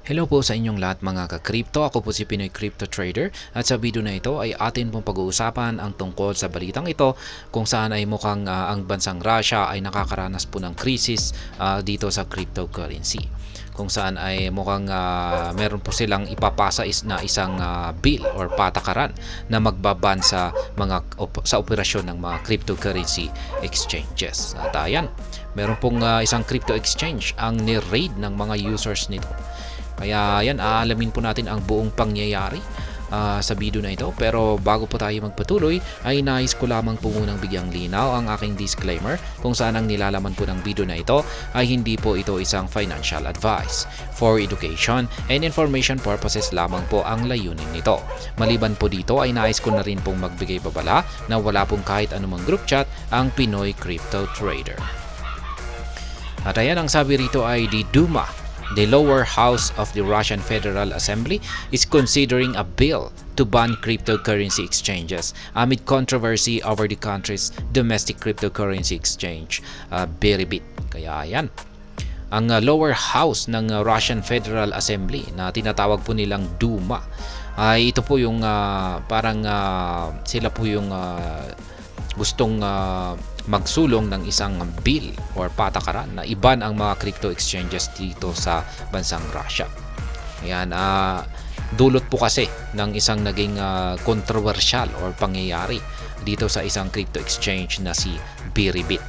Hello po sa inyong lahat mga ka-crypto. Ako po si Pinoy Crypto Trader at sa video na ito ay atin pong pag-uusapan ang tungkol sa balitang ito kung saan ay mukhang ang bansang Russia ay nakakaranas po ng krisis dito sa cryptocurrency. Kung saan ay mukhang meron po silang ipapasa na isang bill or patakaran na magbaban sa sa operasyon ng mga cryptocurrency exchanges. At ayan, meron pong isang crypto exchange ang ni-raid ng mga users nito. Kaya yan, aalamin po natin ang buong pangyayari sa video na ito. Pero bago po tayo magpatuloy, ay nais ko lamang po munang bigyang linaw ang aking disclaimer kung saan ang nilalaman po ng video na ito ay hindi po ito isang financial advice. For education and information purposes lamang po ang layunin nito. Maliban po dito ay nais ko na rin pong magbigay babala na wala pong kahit anumang group chat ang Pinoy Crypto Trader. At ayan, ang sabi rito ay the Duma, the lower house of the Russian Federal Assembly, is considering a bill to ban cryptocurrency exchanges amid controversy over the country's domestic cryptocurrency exchange, Bybit. Kaya yan, ang lower house ng Russian Federal Assembly na tinatawag po nilang Duma ay ito po yung sila po yung gustong magsulong ng isang bill or patakaran na iban ang mga crypto exchanges dito sa bansang Russia. Ayan, dulot po kasi ng isang naging controversial or pangyayari dito sa isang crypto exchange na si Bybit.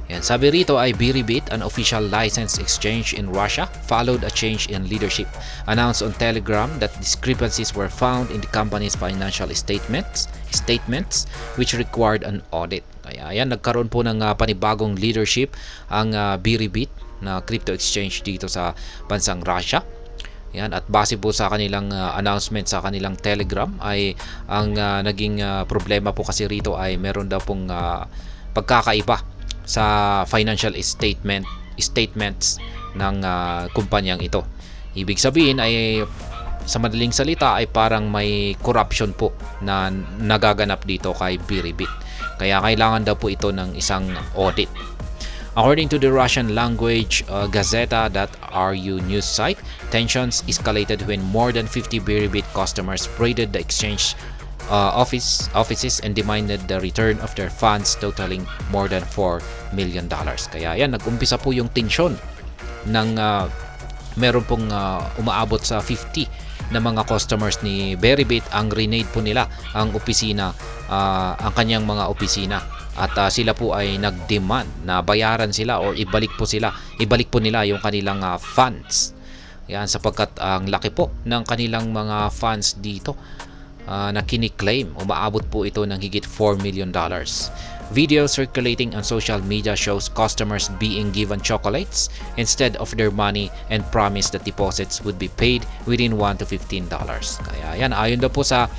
Yan, sabi rito ay Bybit, an official licensed exchange in Russia, followed a change in leadership. Announced on Telegram that discrepancies were found in the company's financial statements which required an audit. Kaya yan, nagkaroon po ng panibagong leadership ang Bybit na crypto exchange dito sa bansang Russia. Yan, at base po sa kanilang announcement sa kanilang Telegram ay ang naging problema po kasi rito ay meron daw pong pagkakaiba sa financial statements ng kumpanyang ito. Ibig sabihin ay sa madaling salita ay parang may corruption po na nagaganap dito kay Bybit. Kaya kailangan daw po ito ng isang audit. According to the Russian language Gazeta.ru news site, tensions escalated when more than 50 Bybit customers raided the exchange offices and demanded the return of their funds totaling more than $4 million. Kaya yan, nag-umpisa po yung tensyon ng meron pong umaabot sa 50 na mga customers ni Bybit ang renade po nila ang opisina, ang kanyang mga opisina. At sila po ay nag-demand na bayaran sila or ibalik po nila yung kanilang funds. Yan, sapagkat ang laki po ng kanilang mga funds dito na kiniklaim. Umaabot po ito ng higit $4 million. Video circulating on social media shows customers being given chocolates instead of their money and promised that deposits would be paid within $1 to $15. Kaya yan, ayon daw po sa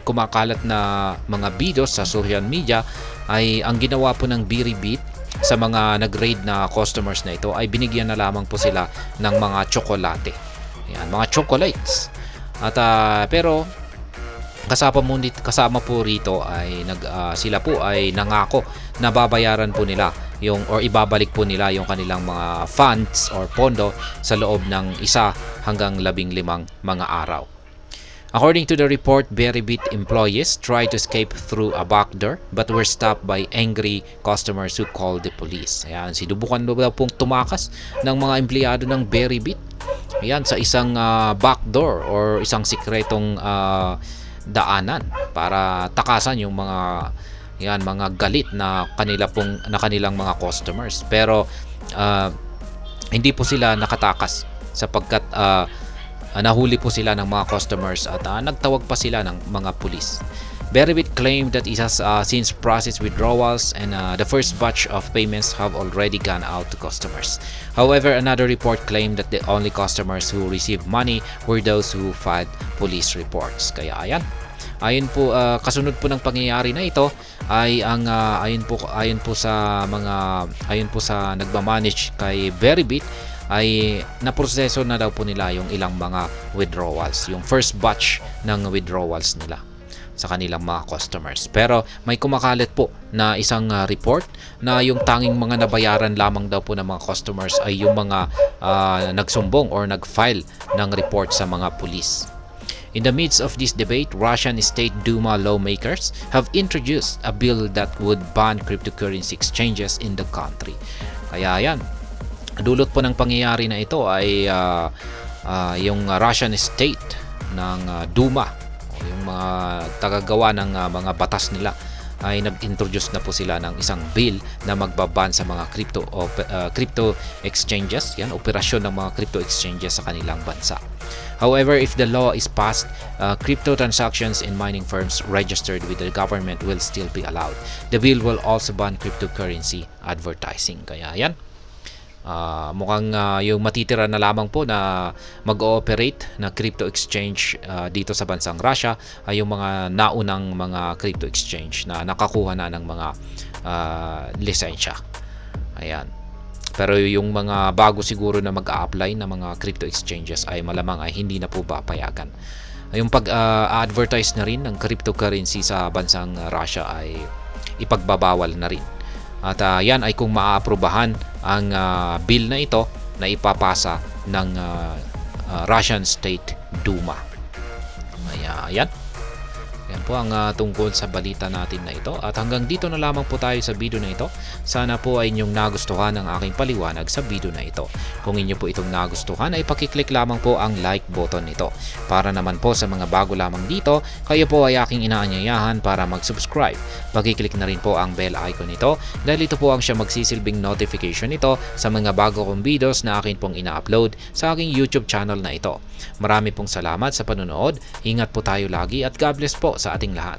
kumakalat na mga videos sa social media ay ang ginawa po ng Bybit sa mga nag-raid na customers na ito ay binigyan na lamang po sila ng mga tsokolate. Yan, mga chocolates. At pero kasama po rito ay sila po ay nangako na babayaran po nila or ibabalik po nila yung kanilang mga funds or pondo sa loob ng 1 hanggang 15 mga araw. According to the report, Bybit employees tried to escape through a back door but were stopped by angry customers who called the police. Ayan, sinubukan daw pong tumakas ng mga empleyado ng Bybit. Ayan, sa isang back door or isang sikretong daanan para takasan yung mga galit na kanilang mga customers. Pero hindi po sila nakatakas sapagkat nahuli po sila ng mga customers at nagtawag pa sila ng mga pulis. Bybit claimed that it has since processed withdrawals and the first batch of payments have already gone out to customers. However, another report claimed that the only customers who received money were those who filed police reports. Kaya ayan, ayon po kasunod po ng pangyayari na ito ay ang ayon po sa nagmamanage kay Bybit ay naproseso na daw po nila yung ilang mga withdrawals, yung first batch ng withdrawals nila. sa kanilang mga customers. Pero may kumakalat po na isang report na yung tanging mga nabayaran lamang daw po ng mga customers ay yung mga nagsumbong or nag-file ng report sa mga pulis. In the midst of this debate, Russian State Duma lawmakers have introduced a bill that would ban cryptocurrency exchanges in the country. Kaya yan, dulot po ng pangyayari na ito ay yung Russian State ng Duma, yung mga tagagawa ng mga batas nila, ay nag-introduce na po sila ng isang bill na magbaban sa mga crypto exchanges, yan, operasyon ng mga crypto exchanges sa kanilang bansa. However, if the law is passed, crypto transactions in mining firms registered with the government will still be allowed. The bill will also ban cryptocurrency advertising. Kaya yan, mukhang yung matitira na lamang po na mag-ooperate na crypto exchange dito sa bansang Russia ay yung mga naunang mga crypto exchange na nakakuha na ng mga lisensya. Ayan. Pero yung mga bago siguro na mag-a-apply na mga crypto exchanges ay malamang ay hindi na po papayagan. Yung pag-advertise na rin ng cryptocurrency sa bansang Russia ay ipagbabawal na rin. At yan ay kung maaaprubahan ang bill na ito na ipapasa ng Russian State Duma. Ayan. Yan po ang tungkol sa balita natin na ito. At hanggang dito na lamang po tayo sa video na ito. Sana po ay inyong nagustuhan ang aking paliwanag sa video na ito. Kung inyo po itong nagustuhan ay pakiclick lamang po ang like button nito. Para naman po sa mga bago lamang dito, kayo po ay aking inaanyayahan para mag-subscribe. Pakiclick na rin po ang bell icon nito dahil ito po ang siya magsisilbing notification nito sa mga bago kong videos na akin pong ina-upload sa aking YouTube channel na ito. Marami pong salamat sa panonood. Ingat po tayo lagi at God bless po sa ating lahat.